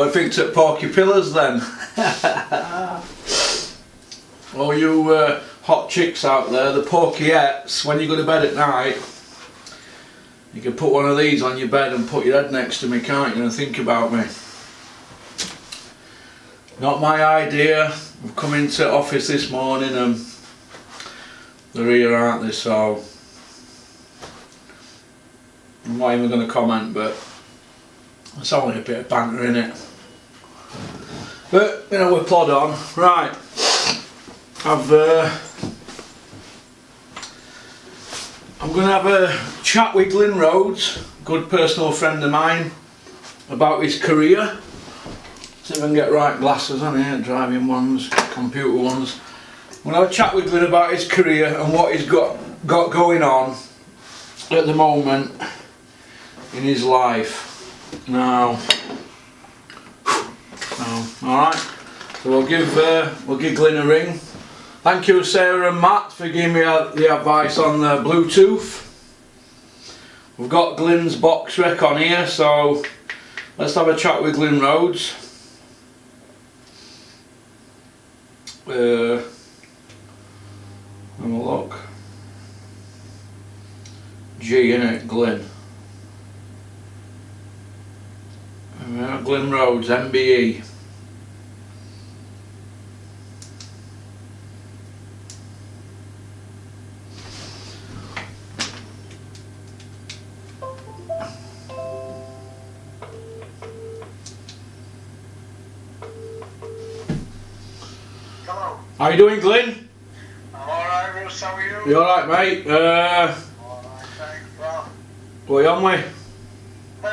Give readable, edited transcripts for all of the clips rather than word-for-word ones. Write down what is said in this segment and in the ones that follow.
I think at Porky Pillars then. All you hot chicks out there, the Porkyettes, when you go to bed at night, you can put one of these on your bed and put your head next to me, can't you, and think about me. Not my idea. I've come into office this morning and they're here, aren't they, so I'm not even going to comment, but it's only a bit of banter in it. But, you know, we'll plod on. Right, I'm going to have a chat with Glyn Rhodes, good personal friend of mine, about his career. See if I can get right glasses on here, driving ones, computer ones. I'm going to have a chat with Glyn about his career and what he's got going on at the moment in his life. Now, alright, so we'll give Glyn a ring. Thank you Sarah and Matt for giving me the advice on the Bluetooth. We've got Glyn's box rec on here, so let's have a chat with Glyn Rhodes. Have a look. G, innit, Glyn. Glyn Rhodes, MBE. Hello. How you doing, Glyn? I'm alright, Russ, how are you? You alright, mate? Alright, thanks, well. What are you on with? I'm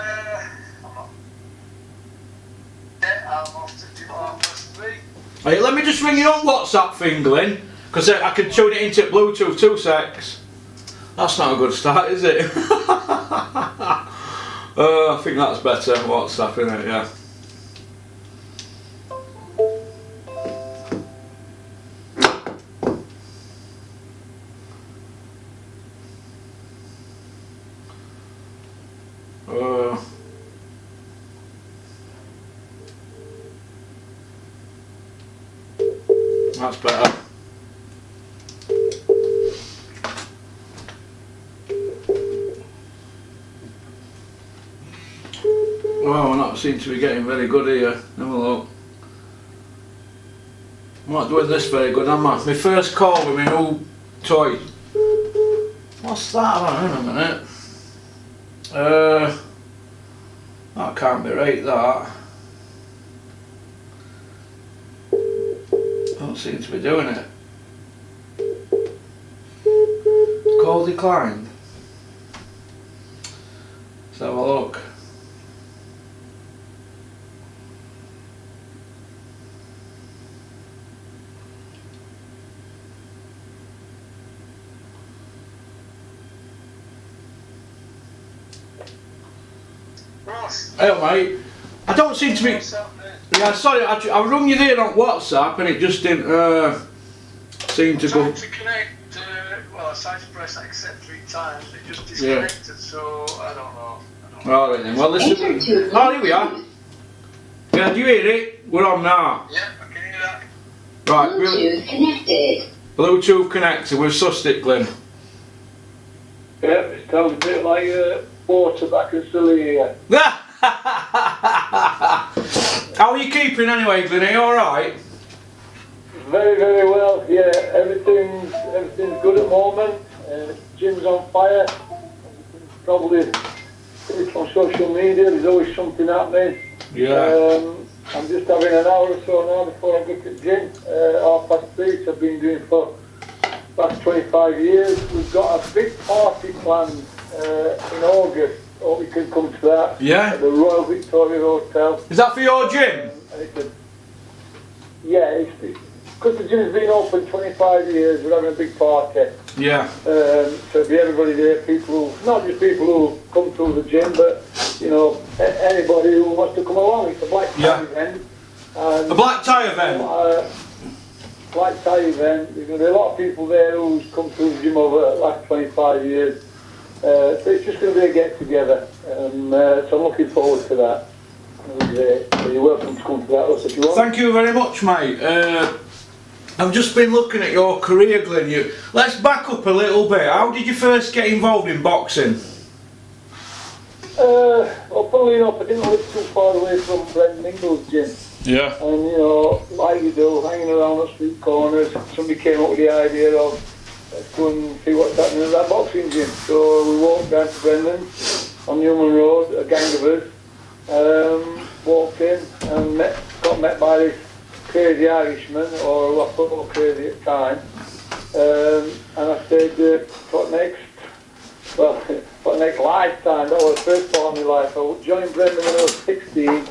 not. Yeah, I'm off to gym at 3:30. Hey, let me just ring you on WhatsApp thing, Glyn, because I can tune it into Bluetooth, 2 secs. That's not a good start, is it? I think that's better, WhatsApp, innit, yeah. That's better. Well, we're not seem to be getting very good here. Have a look. I'm not doing this very good, am I? My first call with my new toy. What's that? Hang on a minute. That can't be right, that. Don't seem to be doing it. Call declined. Let's have a look. Ross. Hey mate, I don't seem to be. What's happening? Yeah, sorry, I rung you there on WhatsApp and it just didn't seem to go. Tried to connect, well, I tried to press accept 3 times, it just disconnected, so I don't know. Alright then, well listen. Oh, here we are. Yeah, do you hear it? We're on now. Yeah, I can hear that. Right, Bluetooth connected. Bluetooth connected, we've sussed it, Glyn. Yeah, it sounds a bit like water back in Celia. How are you keeping anyway, Glyn? Are you alright? Very, very well. Yeah, everything's good at the moment. Gym's on fire. Probably it's on social media. There's always something happening. Yeah. I'm just having an hour or so now before I go to the gym. 3:30. I've been doing for the last 25 years. We've got a big party planned in August. Hope you can come to that. Yeah. At the Royal Victoria Hotel. Is that for your gym? And it's because the gym's been open 25 years, we're having a big party. Yeah. So it'll be everybody there, people who, not just people who come through the gym, but you know, anybody who wants to come along. It's a black tie event. And, A black tie event? Black tie event. There's going to be a lot of people there who's come through the gym over the last 25 years. So it's just going to be a get together. So I'm looking forward to that. It was great. So you're welcome to come to that if you want. Thank you very much, mate. I've just been looking at your career, Glyn. Let's back up a little bit. How did you first get involved in boxing? Well, funnily enough, I didn't live too far away from Ingle's gym. Yeah. And, you know, like you do, hanging around the street corners, somebody came up with the idea of, let's go and see what's happening at that boxing gym. So we walked down to Brendan's on Newman Road, a gang of us, walked in and got met by this crazy Irishman, or who I thought was crazy at the time. And I said, what next? Well, for the next lifetime, that was the first part of my life. I joined Brendan when I was 16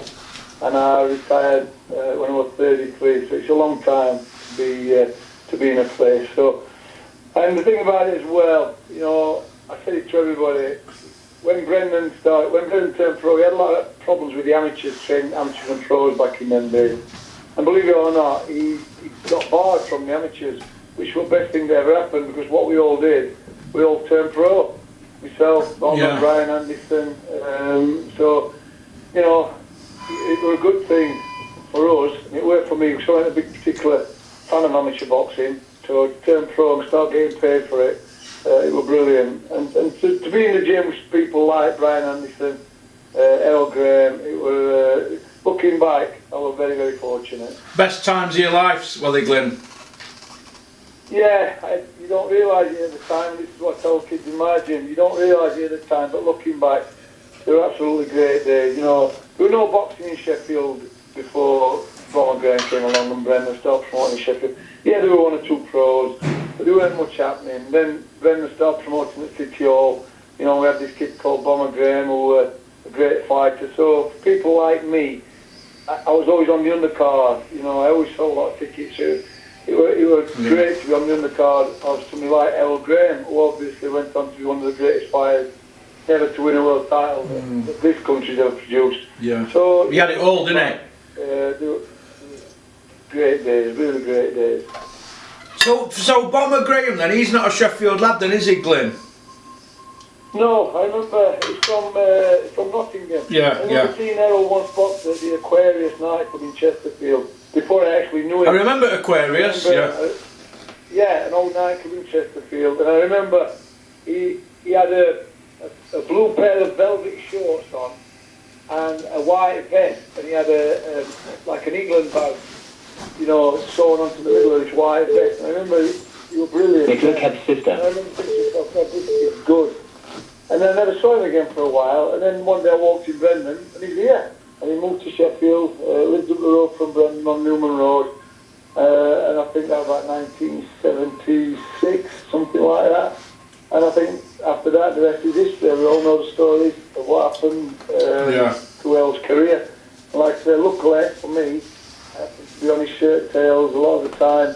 and I retired when I was 33, so it's a long time to be in a place. So, and the thing about it as well, you know, I said it to everybody, when Brendan turned pro, he had a lot of problems with the amateurs, training amateurs and pros back in them days. And believe it or not, he got barred from the amateurs, which was the best thing that ever happened, because what we all did, we all turned pro. Myself, Brian Anderson, so, you know, it was a good thing for us, and it worked for me, because I wasn't a big particular fan of amateur boxing, so to turn pro and start getting paid for it, it was brilliant. And to be in the gym with people like Brian Anderson, Earl Graham, it was, looking back, I was very, very fortunate. Best times of your life, were they, Glyn? Yeah, you don't realise it at the time. This is what I tell kids in my gym. You don't realise it at the time, but looking back, they were absolutely great days. You know, there was no boxing in Sheffield before Bomber Graham came along and Brendan started promoting Sheffield. Yeah, there were one or two pros, but there weren't much happening. Then Brendan started promoting at City Hall. You know, we had this kid called Bomber Graham who was a great fighter. So for people like me, I was always on the undercard. You know, I always sold a lot of tickets. It was great to be on the undercard of somebody like Earl Graham, who obviously went on to be one of the greatest fighters never to win a world title that this country's ever produced. Yeah. So he had it all, didn't he? Great days, really great days. So Bomber Graham then, he's not a Sheffield lad then, is he, Glyn? No, I remember he's from Nottingham. Yeah, I remember seeing Errol once box at the Aquarius nightclub in Chesterfield before I actually knew him. I remember Aquarius, yeah, an old nightclub in Chesterfield, and I remember he had a blue pair of velvet shorts on and a white vest, and he had like an England badge, you know, sewn onto the middle of his white vest. And I remember he was brilliant. Nicola Keb's sister. And I remember thinking to myself, this is good. And then I never saw him again for a while, and then one day I walked in Brendan, and he's here. And he moved to Sheffield, lived up the road from Brendan on Newman Road, and I think that was about 1976, something like that. And I think after that, the rest is history. We all know the stories of what happened to Earl's career. And like I say, luckily for me, to be on his shirt tails a lot of the time.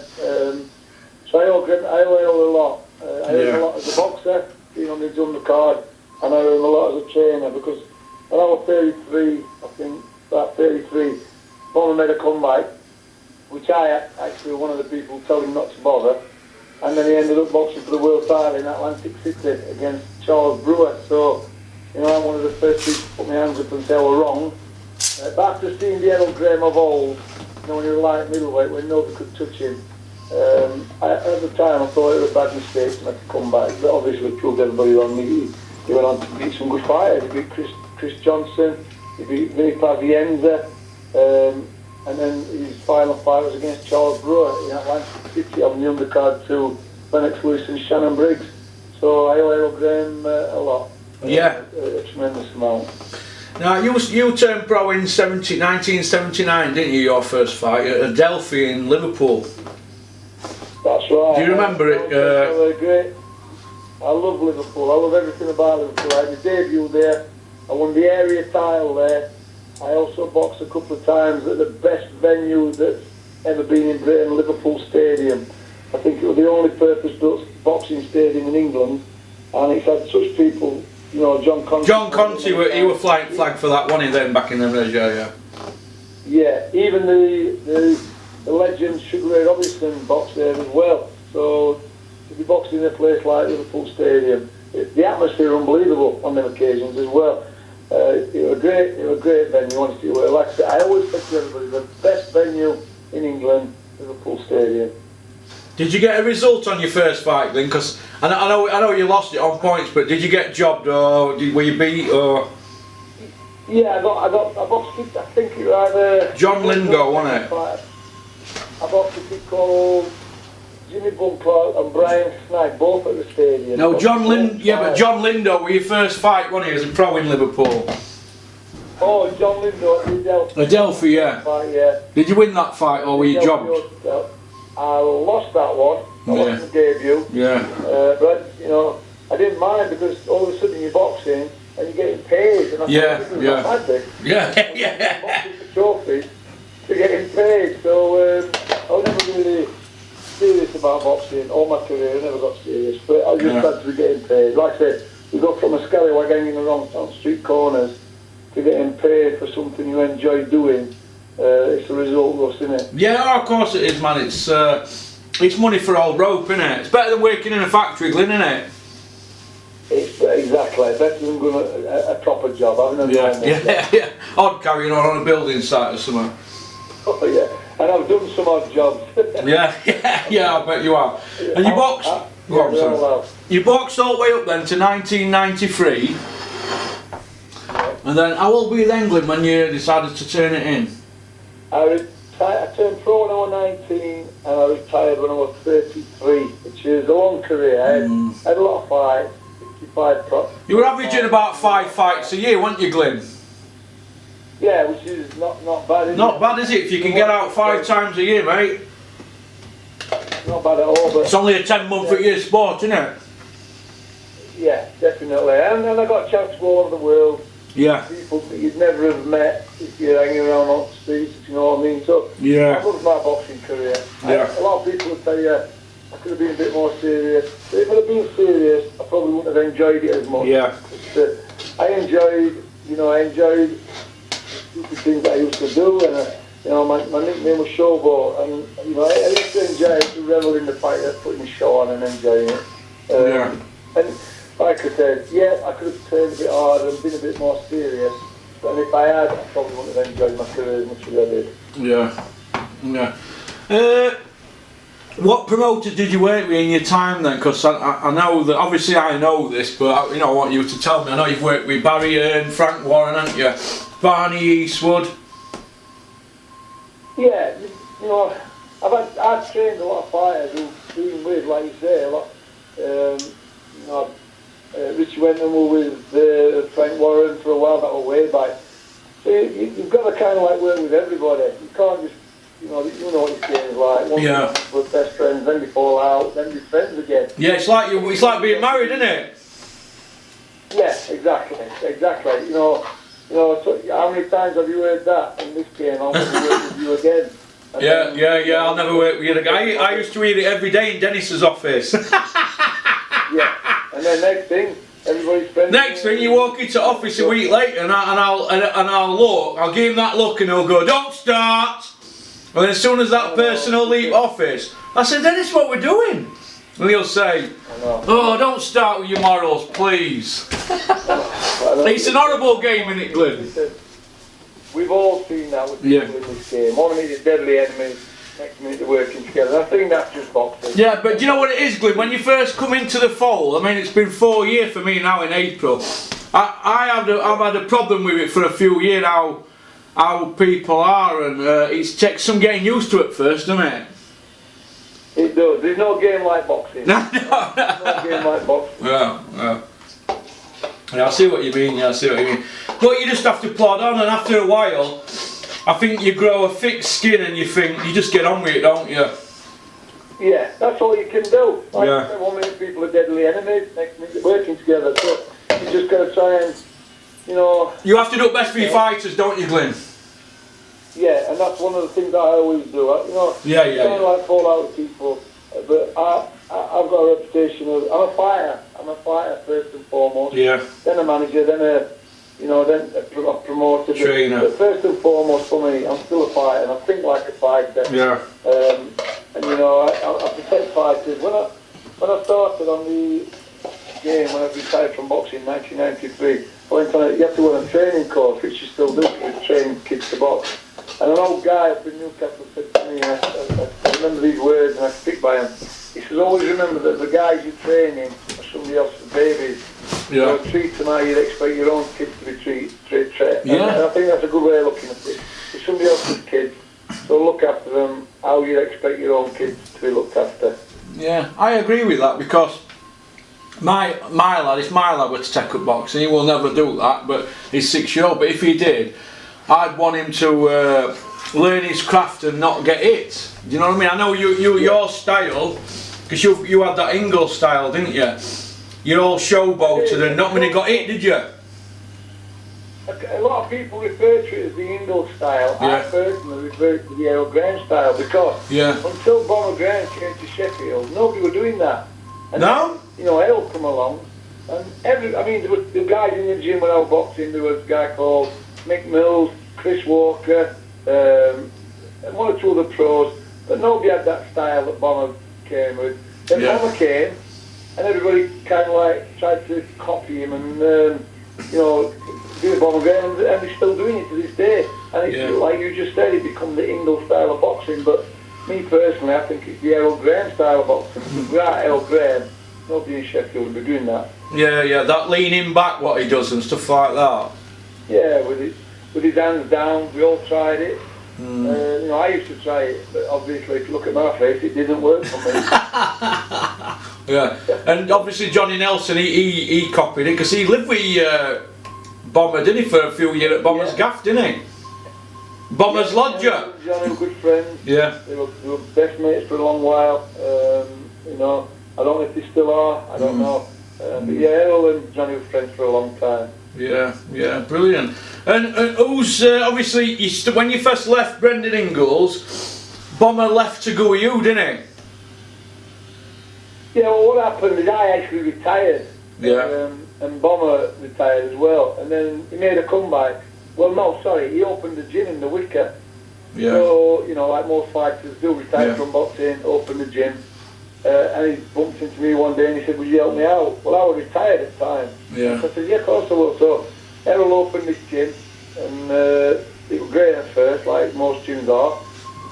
So I owe Earl a lot. I owe him a lot as a boxer, being on his undercard, and I owe him a lot as a trainer, because when I was 33, I think, about 33, Bomber made a comeback, which I actually was one of the people told him not to bother, and then he ended up boxing for the world title in Atlantic City against Charles Brewer. So, you know, I'm one of the first people to put my hands up and say I was wrong. But after seeing the Ingle Gym of old, you know, when he was light middleweight, when nobody could touch him, at the time I thought it was a bad mistake to make a comeback, but obviously it proved everybody wrong. He went on to beat some good fighters. He beat Chris Johnson, he beat Vinny Pazienza, and then his final fight was against Charles Brewer in Atlantic City on the undercard to Lennox Lewis and Shannon Briggs. So I owe Earl Graham a lot. Yeah. A tremendous amount. Now, you turned pro in 1979, didn't you, your first fight at Adelphi in Liverpool? That's right. Do you remember it? Great. I love Liverpool. I love everything about Liverpool. I had my debut there. I won the area title there. I also boxed a couple of times at the best venue that's ever been in Britain, Liverpool Stadium. I think it was the only purpose-built boxing stadium in England, and it's had such people, you know, John Conte. John Conte, he was flying flag for that, wasn't he, then, back in the days, yeah. Yeah, even the legend Sugar Ray Robinson boxed there as well. So to be boxing in a place like Liverpool Stadium, the atmosphere unbelievable on them occasions as well. It was a great venue, honestly. Like I said, I always say to everybody, the best venue in England, Liverpool Stadium. Did you get a result on your first fight, Glyn? Because I know you lost it on points, but did you get jobbed or were you beat or? Yeah, I boxed. I think it was either John Lindo, wasn't it? I boxed a kid called Jimmy Bunkler and Brian Snag, both at the stadium. No, but John Lindo were your first fight, wasn't he, as a pro in Liverpool? Oh, John Lindo at the Adelphi. Adelphi, yeah. Fight, yeah. Did you win that fight or were you jobbed? I lost that one. I lost the debut. Yeah. But you know, I didn't mind because all of a sudden you're boxing and you're getting paid. And I thought, this is not bad, this. Yeah. Boxing for trophies to getting paid. So I was never really serious about boxing all my career. I never got serious, but I just had to be getting paid. Like I said, you go from a scallywag hanging around on street corners to getting paid for something you enjoy doing. It's a result, Russ, isn't it? Yeah, of course it is, man. It's money for old rope, isn't it? It's better than working in a factory, Glyn, isn't it? It's exactly better than going a proper job, having a normal job. Yeah. Odd carrying on a building site or something. Oh yeah, and I've done some odd jobs. yeah, I bet you are. And you boxed. You boxed all the way up then to 1993. And then how old were you then, Glyn, when you decided to turn it in? I turned pro when I was 19 and I retired when I was 33, which is a long career. I had a lot of fights, 55 pro. You were averaging about 5 fights a year, weren't you, Glyn? Yeah, which is not bad, is it? Not bad, is it? If you can get out 5 times a year, mate. Not bad at all, but... It's only a 10-month-a-year sport, isn't it? Yeah, definitely. And I got a chance to go all over the world. Yeah. People that you'd never have met if you're hanging around on the streets, if you know what I mean. So, yeah. I loved my boxing career. Yeah. A lot of people would tell you I could have been a bit more serious. But if I'd have been serious, I probably wouldn't have enjoyed it as much. Yeah. I enjoyed the things that I used to do, and my nickname was Showboat, and I used to enjoy it, to revel in the fight, putting the show on and enjoying it. And like I said, I could have turned a bit harder and been a bit more serious, and if I had, I probably wouldn't have enjoyed my career as much as I did. Yeah. What promoters did you work with in your time then? Because I know that, obviously I know this, but I want you to tell me. I know you've worked with Barry and Frank Warren, haven't you? Barney Eastwood. Yeah, I've trained a lot of fighters who've been with, like you say, a lot. Richie Wenton was with Frank Warren for a while, that was way back. So you've got to kind of like work with everybody. You can't just, you know what this game's like. Once we're best friends, then we fall out, then we're friends again. Yeah, it's like being married, isn't it? Yeah, exactly. So how many times have you heard that in this game? I'll never work with you again. Yeah, I'll never work with you again. I used to eat it every day in Dennis's office. Yeah, and then next thing, everybody's friends. Next thing, you walk into office a week later, and I'll give him that look, and he'll go, "Don't start." And then as soon as that person will leave office, I said, "Dennis, what we're doing?" And he'll say, "Oh, don't start with your morals, please." It's an horrible game, isn't it, Glyn? We've all seen that with people in this game. One minute is deadly enemies, next minute they're working together. I think that's just boxing. Yeah, but do you know what it is, Glyn? When you first come into the fold, I mean, it's been 4 years for me now in April. I've had a problem with it for a few years, how people are, and it takes some getting used to it first, doesn't it? It does. There's no game like boxing. No game like boxing. Yeah, I see what you mean, But you just have to plod on, and after a while, I think you grow a thick skin and you just get on with it, don't you? Yeah, that's all you can do. Like I said, 1 minute people are deadly enemies, next minute they're working together. So you just got to try and, You have to do best for your fighters, don't you, Glyn? Yeah, and that's one of the things that I always do. I don't like fall out with people, but I've got a reputation of I'm a fighter first and foremost. Yeah. Then a manager, then a promoter. Trainer. But first and foremost for me, I'm still a fighter, and I think like a fighter. Yeah. And I protect fighters. When I started on the game when I retired from boxing in 1993. I went on you have to go on a training course, which you still do, to train kids to box. And an old guy up in Newcastle said to me, I remember these words and I stick by them. He says, always remember that the guys you're training are somebody else's babies. Yeah. So treat them how you'd expect your own kids to be treated. Yeah. And I think that's a good way of looking at it. It's somebody else's kids, so look after them how you'd expect your own kids to be looked after. Yeah, I agree with that, because my lad, it's my lad to take up boxing. He will never do that, but he's 6 years old. But if he did, I'd want him to learn his craft and not get hit. Do you know what I mean? I know your style, because you had that Ingle style, didn't you? You're all showboated and not many got hit, did you? A lot of people refer to it as the Ingle style. Yeah. I personally refer to the Errol Graham style, because until Bomber Graham came to Sheffield, nobody were doing that. And No? then, Errol come along, and there were the guys in the gym when I was boxing. There was a guy called Mick Mills, Chris Walker, and one or two other pros, but nobody had that style that Bomber came with. Then Bomber came, and everybody kind of like tried to copy him and do the Bomber Graham, and they're still doing it to this day. And it's like you just said, it become the Ingle style of boxing. But me personally, I think it's the Errol Graham style of boxing. Without Errol Graham, nobody in Sheffield would be doing that. Yeah, that leaning back, what he does and stuff like that. Yeah, with his hands down, we all tried it. I used to try it, but obviously, if you look at my face, it didn't work for me. Yeah, and obviously Johnny Nelson, he copied it, because he lived with Bomber, didn't he, for a few years at Bomber's Gaff, didn't he? Bomber's Lodger. Johnny were good friends. Yeah. They were best mates for a long while. I don't know if they still are, I don't know. But yeah, Errol and Johnny were friends for a long time. Yeah, brilliant. And who's, obviously, when you first left Brendan Ingles, Bomber left to go with you, didn't he? Yeah, well, what happened is I actually retired. Yeah. And Bomber retired as well. And then he made a comeback. Well, no, sorry, he opened the gym in the Wicker. Yeah. So, like most fighters do, retired from boxing, opened the gym. And he bumped into me one day and he said, would you help me out? Well, I was retired at the time. Yeah. So I said, yeah, of course I will. So Errol opened this gym, and it was great at first, like most gyms are.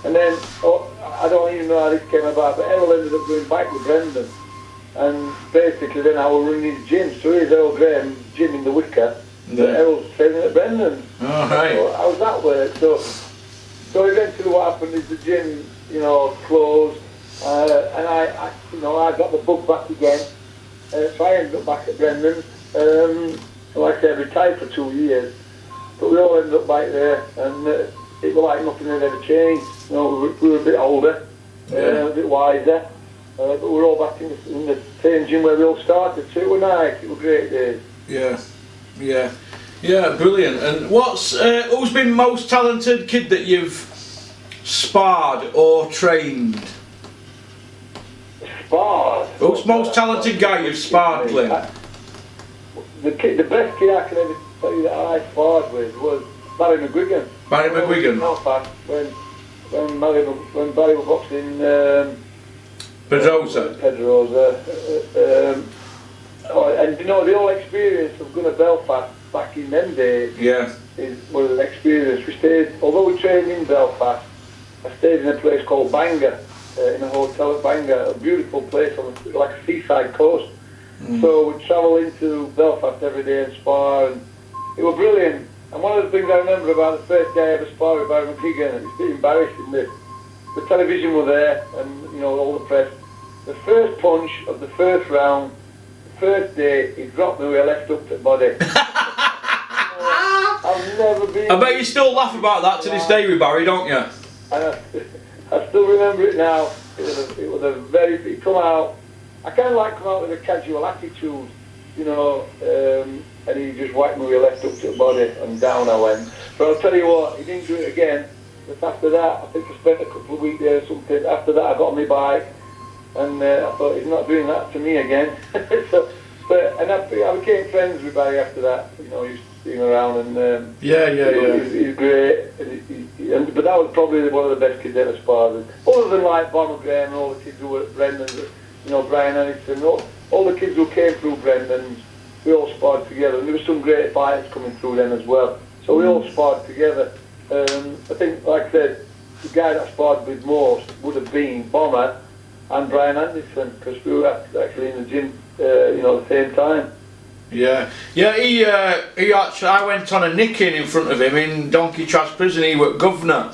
And then, I don't even know how this came about, but Errol ended up going back with Brendan. And basically then I was running his gym. So here's Errol Graham's gym in the Wicker. Yeah. Errol's training at Brendan. Oh, right. So how was that work? So eventually what happened is the gym, closed. And I got the bug back again. So I ended up back at Brendan. Like I said, I retired for 2 years. But we all ended up back there, and it was like nothing had ever changed. We were a bit older, a bit wiser. But we were all back in the same gym where we all started. So it was nice. It was great days. Yeah, brilliant. And who's been most talented kid that you've sparred or trained? Sparred? Who's most talented guy you've sparred, Glyn? The best kid I can ever tell you that I sparred with was Barry McGuigan. Barry McGuigan? When Barry was boxing Pedrosa. And the whole experience of going to Belfast back in them days was an experience. Although we trained in Belfast, I stayed in a place called Bangor, in a hotel at Bangor, a beautiful place on like a seaside coast. So we'd travel into Belfast every day and spar, and it was brilliant. And one of the things I remember about the first day I ever sparred with Barry McGuigan, and it's a bit embarrassing, the television were there, and all the press. The first punch of the first round, the first day, he dropped me with a left hook to the body. I've never been... I bet you still laugh about that to this day with Barry, don't you? And I still remember it now. It was a very... He come out... I kind of like come out with a casual attitude, and he just whacked me with a left hook to the body, and down I went. But I'll tell you what, he didn't do it again. But after that, I think I spent a couple of weeks there or something. After that, I got on my bike, and I thought, he's not doing that to me again. I became friends with Barry after that. He used to see him around, and he's great. But that was probably one of the best kids ever sparred. Other than like Bomber Graham and all the kids who were at Brendan, Brian Anderson, all the kids who came through Brendan's, we all sparred together, and there were some great fighters coming through then as well. So we all sparred together. I think, like I said, the guy that sparred with most would have been Bomber and Brian Anderson, because we were actually in the gym, at the same time. Yeah, he actually, I went on a nicking in front of him in Donkey Trash Prison. He was governor,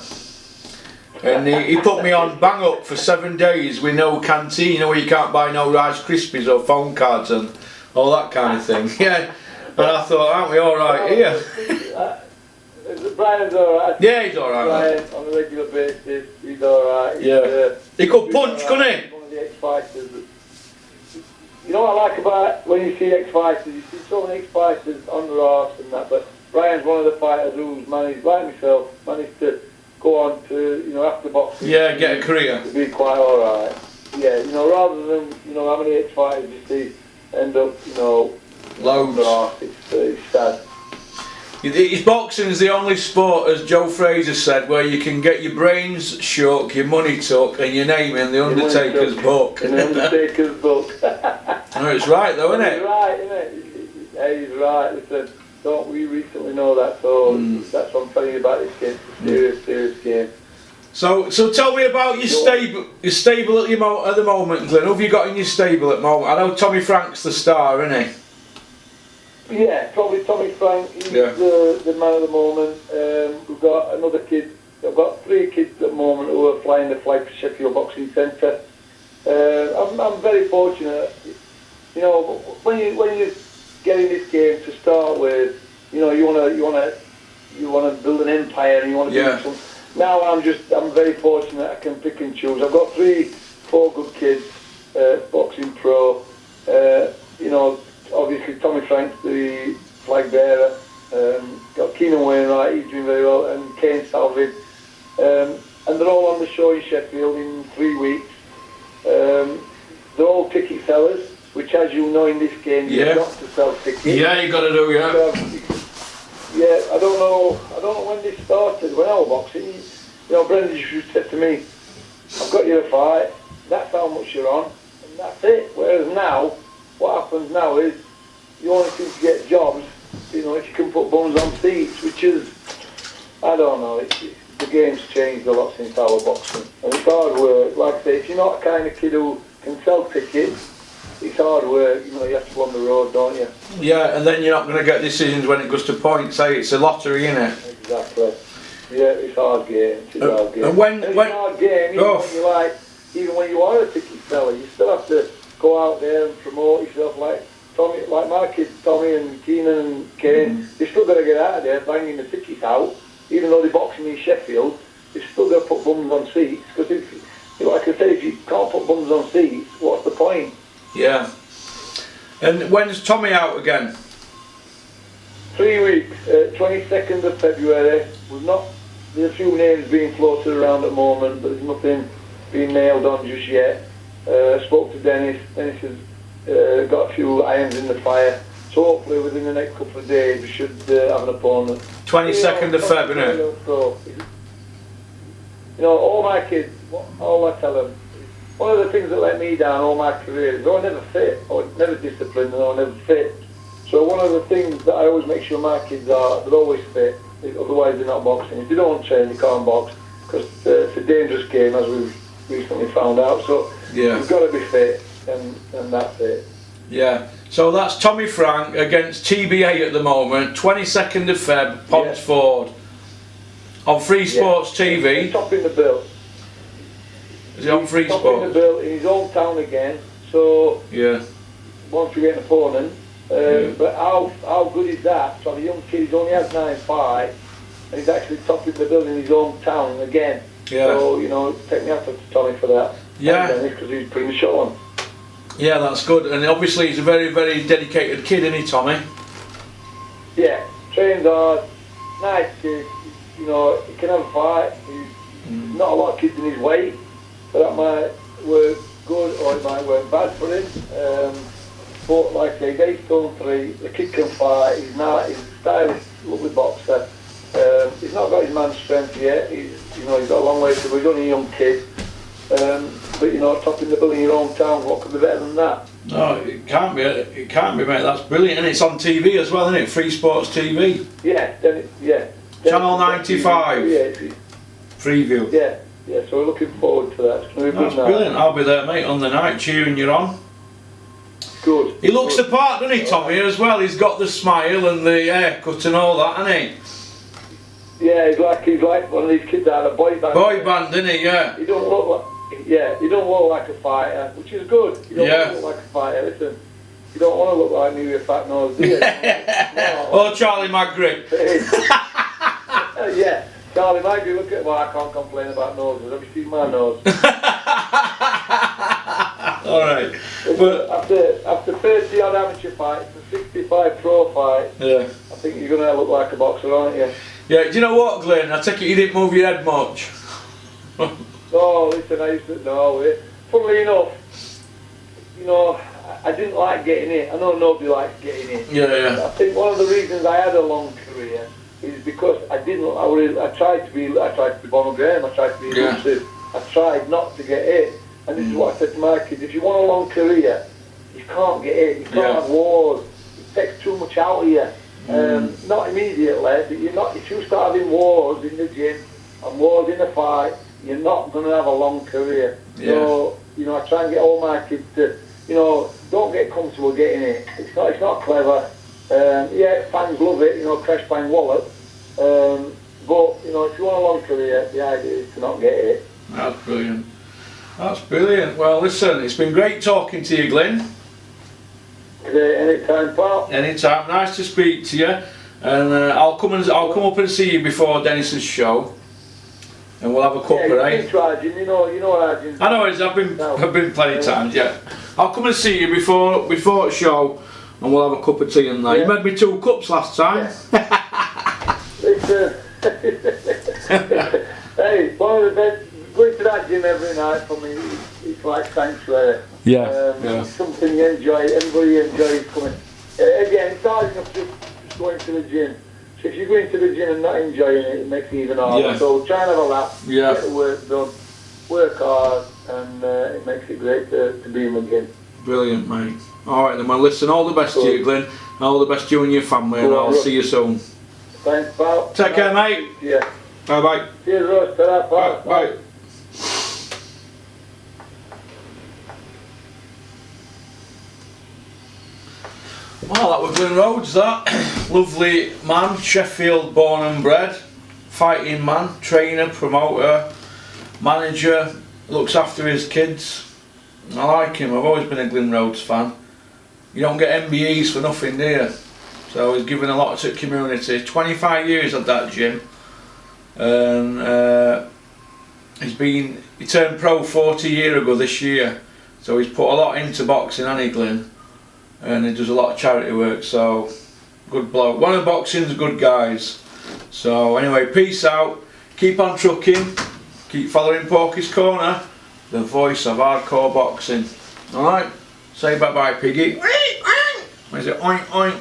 and he put me on bang up for 7 days with no canteen, where you can't buy no Rice Krispies or phone cards and all that kind of thing. Yeah, and I thought, aren't we all right here? Brian's alright. Yeah, he's alright. Brian, on a regular basis, he's alright. Yeah, he could punch, couldn't he? One of the ex-fighters. You know what I like about when you see ex-fighters, you see so many ex-fighters on the arse and that, but Brian's one of the fighters who's managed, like myself, managed to go on to, after boxing. Yeah, get a career. To be quite alright. Yeah, rather than, how many ex-fighters you see end up, loads. On the arse, it's sad. Boxing's the only sport, as Joe Fraser said, where you can get your brains shook, your money took, and your name in the Undertaker's book. In the Undertaker's book. No, it's right though, isn't it? He's right, isn't it? Yeah, he's right. Listen, don't we recently know that? So that's what I'm telling you about this game. It's a serious game. So tell me about your stable. Your stable at the moment, Glyn. Who have you got in your stable at the moment? I know Tommy Frank's the star, isn't he? Yeah, probably Tommy Frank. He's the man at the moment. We've got another kid. I've got 3 kids at the moment who are flying the flag for Sheffield Boxing Centre. I'm very fortunate. When you get in this game to start with, you want to build an empire and you want to do something. Now I'm very fortunate. I can pick and choose. I've got 4 good kids, boxing pro. Obviously Tommy Frank's the flag bearer. Got Keenan Wainwright, he's doing very well, and Kane Salvid. And they're all on the show in Sheffield in 3 weeks. They're all ticket sellers, which, as you know, in this game, you've got to sell tickets. Yeah, you got to do, I don't know when this started. When I was boxing, Brendan used to say to me, "I've got you a fight. That's how much you're on, and that's it." Whereas now, what happens now is you only seem to get jobs, if you can put bums on seats, which is, I don't know. The game's changed a lot since I was boxing, and it's hard work. Like I say, if you're not the kind of kid who can sell tickets, it's hard work. You have to go on the road, don't you? Yeah, and then you're not going to get decisions when it goes to points. It's a lottery, isn't it? Exactly. Yeah, it's a hard game. It's a hard game. And when it's a hard game, even when you are a ticket seller, you still have to go out there and promote yourself. Like my kids, Tommy and Keenan and Kane, they still got to get out of there banging the tickets out. Even though they're boxing in Sheffield, they've still got to put bums on seats. Because like I said, if you can't put bums on seats, what's the point? Yeah. And when's Tommy out again? 3 weeks, 22nd of February. There's a few names being floated around at the moment, but there's nothing being nailed on just yet. Spoke to Dennis. Dennis has got a few irons in the fire. So hopefully within the next couple of days we should have an opponent. 22nd of February. All my kids, all I tell them, one of the things that let me down all my career is I was never fit, I was never disciplined, and I was never fit. So one of the things that I always make sure my kids are, they're always fit, otherwise they're not boxing. If they don't train, they can't box, because it's a dangerous game, as we've recently found out. So you've got to be fit, and that's it. Yeah. So that's Tommy Frank against TBA at the moment, 22nd of Feb, Ponsford, on Free Sports TV. He's topping the bill. Is he on Free Sports? Topping the bill in his hometown again. So once we get an opponent, but how good is that? So the young kid, he's only had 9 fights, and he's actually topping the bill in his hometown again. Yeah. So take me out to Tommy for that. Yeah. Because he's putting the show on. Yeah, that's good, and obviously he's a very, very dedicated kid, isn't he, Tommy? Yeah, trains hard, nice kid. He can have a fight. He's not a lot of kids in his weight, so that might work good or it might work bad for him. But like I say, 8 stone 3, the kid can fight. He's a stylish, lovely boxer. He's not got his man's strength yet. He's got a long way to go. He's only a young kid. But you know, topping the bill in your hometown, what could be better than that? No, it can't be. It can't be, mate. That's brilliant, and it's on TV as well, isn't it? Free Sports TV. Yeah, yeah. Channel 95. Yeah, Freeview. yeah. So we're looking forward to that. It's gonna be That's good brilliant. I'll be there, mate, on the night cheering you on. Good. He looks the part, doesn't he, Tommy, as well? He's got the smile and the haircut and all that, hasn't he? Yeah, he's like one of these kids out of a boy band. Boy band, isn't he? Yeah. He don't look like, he don't look like a fighter, which is good. You don't look like a fighter. Listen, you don't want to look like me with a fat nose, do you? No. Oh, Charlie McGuigan. Yeah, Charlie McGuigan. Look at. Well, I can't complain about noses. Have you seen my nose? All right. But after 30 odd amateur fights and 65 pro fights, yeah, I think you're gonna look like a boxer, aren't you? yeah. Do you know what, Glyn? I take it you didn't move your head much. No, listen, I used to know. Funnily enough, you know, I didn't like getting it. I know nobody likes getting it. Yeah. I think one of the reasons I had a long career is because I tried to be Bonald Graham. I tried to be elusive. I tried not to get it. And this is what I said to my kids: if you want a long career, you can't get it. You can't have wars. It takes too much out of you. Not immediately, but you're not. If you start having wars in the gym and wars in a fight, you're not going to have a long career. Yeah. So, you know, I try and get all my kids to, you know, don't get comfortable getting it. It's not clever. Yeah, fans love it, you know, crash bang wallop. But, you know, if you want a long career, the idea is to not get it. That's brilliant. That's brilliant. Well, listen, it's been great talking to you, Glyn. Anytime, pal. Anytime. Nice to speak to you. And I'll come up and see you before Dennis's show. And we'll have a cuppa, eh? You know Arjun. I know, I've been plenty of times, yeah. I'll come and see you before the show, and we'll have a cup of tea and that. You made me 2 cups last time. Hey, one of the best. Going to that gym every night for me, it's like sanctuary. Yeah. It's something you enjoy. Everybody enjoys coming. Again, it's hard enough just going to the gym. So if you go into the gym and not enjoying it, it makes it even harder. Yeah. So try and have a laugh, Yeah. get the work done, work hard, and it makes it great to be in the gym. Brilliant, mate. Alright then, well listen, all the best to you, Glyn. All the best to you and your family, and I'll see you soon. Thanks, pal. Take care, mate. Yeah. Bye bye. Cheers, Ross. Ta-ra, pal. Bye. Well, that was Glyn Rhodes, that. Lovely man, Sheffield born and bred, fighting man, trainer, promoter, manager, looks after his kids. I like him, I've always been a Glyn Rhodes fan. You don't get MBEs for nothing, do you? So he's given a lot to the community. 25 years at that gym. And he turned pro 40 years ago this year. So he's put a lot into boxing, hasn't he, Glyn? And he does a lot of charity work, so good bloke. One of boxing's good guys. So anyway, peace out. Keep on trucking. Keep following Porky's Corner, the voice of hardcore boxing. Alright? Say bye bye, piggy. What is it? Oink oink.